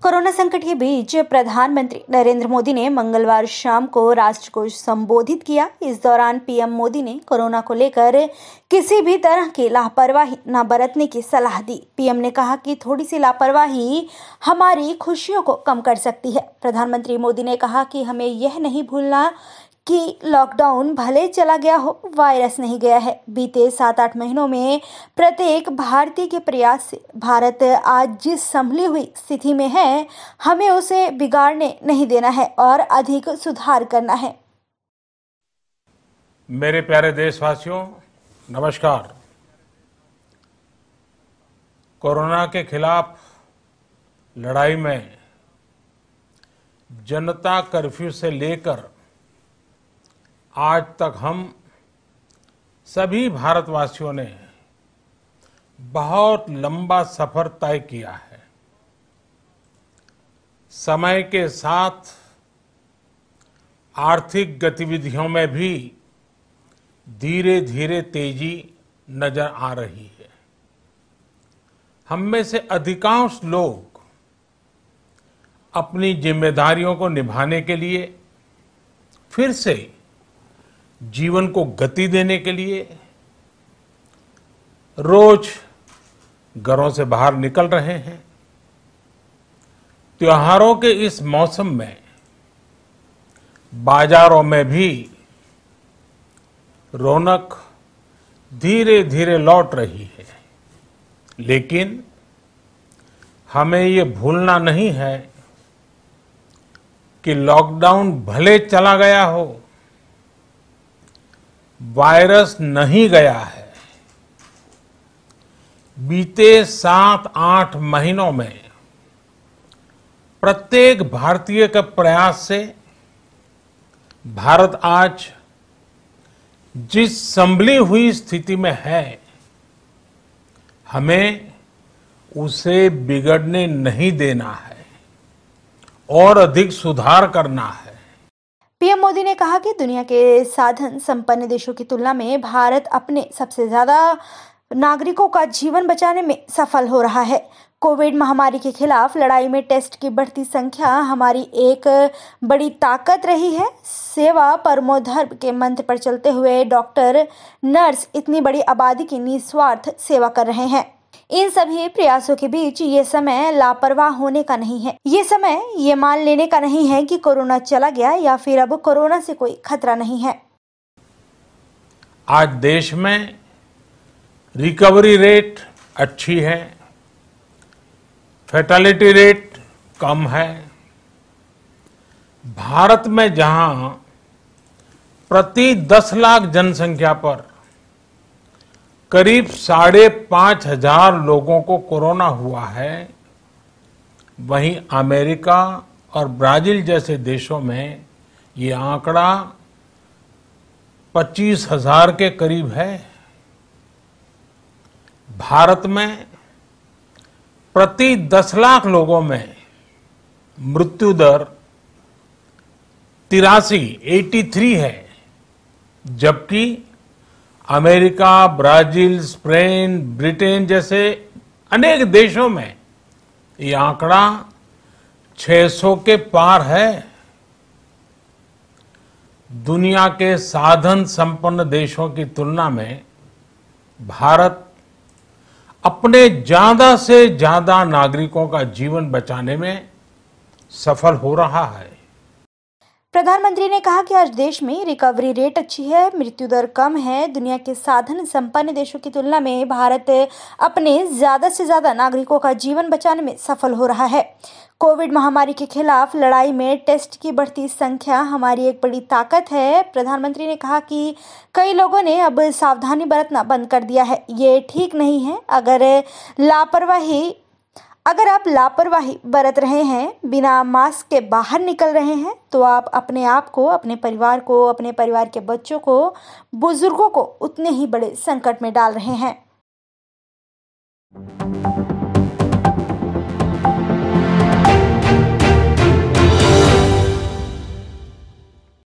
Corona संकट के बीच प्रधानमंत्री नरेंद्र मोदी ने मंगलवार शाम को राष्ट्र को संबोधित किया। इस दौरान पीएम मोदी ने कोरोना को लेकर किसी भी तरह की लापरवाही न बरतने की सलाह दी। पीएम ने कहा कि थोड़ी सी लापरवाही हमारी खुशियों को कम कर सकती है। प्रधानमंत्री मोदी ने कहा कि हमें यह नहीं भूलना कि लॉकडाउन भले चला गया हो, वायरस नहीं गया है। बीते 7-8 महीनों में प्रत्येक भारतीय के प्रयास से भारत आज जिस संभली हुई स्थिति में है, हमें उसे बिगाड़ने नहीं देना है और अधिक सुधार करना है। मेरे प्यारे देशवासियों, नमस्कार। कोरोना के खिलाफ लड़ाई में जनता कर्फ्यू से लेकर आज तक हम सभी भारतवासियों ने बहुत लंबा सफर तय किया है। समय के साथ आर्थिक गतिविधियों में भी धीरे धीरे तेजी नजर आ रही है। हम में से अधिकांश लोग अपनी जिम्मेदारियों को निभाने के लिए फिर से जीवन को गति देने के लिए रोज घरों से बाहर निकल रहे हैं। त्योहारों के इस मौसम में बाजारों में भी रौनक धीरे धीरे लौट रही है, लेकिन हमें ये भूलना नहीं है कि लॉकडाउन भले चला गया हो, वायरस नहीं गया है। बीते 7-8 महीनों में प्रत्येक भारतीय के प्रयास से भारत आज जिस संभली हुई स्थिति में है, हमें उसे बिगड़ने नहीं देना है और अधिक सुधार करना है। पीएम मोदी ने कहा कि दुनिया के साधन संपन्न देशों की तुलना में भारत अपने सबसे ज्यादा नागरिकों का जीवन बचाने में सफल हो रहा है। कोविड महामारी के खिलाफ लड़ाई में टेस्ट की बढ़ती संख्या हमारी एक बड़ी ताकत रही है। सेवा परमो धर्म के मंत्र पर चलते हुए डॉक्टर, नर्स इतनी बड़ी आबादी की निस्वार्थ सेवा कर रहे हैं। इन सभी प्रयासों के बीच ये समय लापरवाह होने का नहीं है। ये समय ये मान लेने का नहीं है कि कोरोना चला गया या फिर अब कोरोना से कोई खतरा नहीं है। आज देश में रिकवरी रेट अच्छी है, फैटेलिटी रेट कम है। भारत में जहां प्रति 10 लाख जनसंख्या पर करीब 5,500 लोगों को कोरोना हुआ है, वहीं अमेरिका और ब्राजील जैसे देशों में ये आंकड़ा 25,000 के करीब है। भारत में प्रति 10 लाख लोगों में मृत्यु दर 83 है, जबकि अमेरिका, ब्राजील, स्पेन, ब्रिटेन जैसे अनेक देशों में ये आंकड़ा 600 के पार है। दुनिया के साधन संपन्न देशों की तुलना में भारत अपने ज्यादा से ज्यादा नागरिकों का जीवन बचाने में सफल हो रहा है। प्रधानमंत्री ने कहा कि आज देश में रिकवरी रेट अच्छी है, मृत्यु दर कम है। दुनिया के साधन संपन्न देशों की तुलना में भारत अपने ज्यादा से ज्यादा नागरिकों का जीवन बचाने में सफल हो रहा है। कोविड महामारी के खिलाफ लड़ाई में टेस्ट की बढ़ती संख्या हमारी एक बड़ी ताकत है। प्रधानमंत्री ने कहा कि कई लोगों ने अब सावधानी बरतना बंद कर दिया है। ये ठीक नहीं है। अगर आप लापरवाही बरत रहे हैं, बिना मास्क के बाहर निकल रहे हैं, तो आप अपने आप को, अपने परिवार को, अपने परिवार के बच्चों को, बुजुर्गों को उतने ही बड़े संकट में डाल रहे हैं।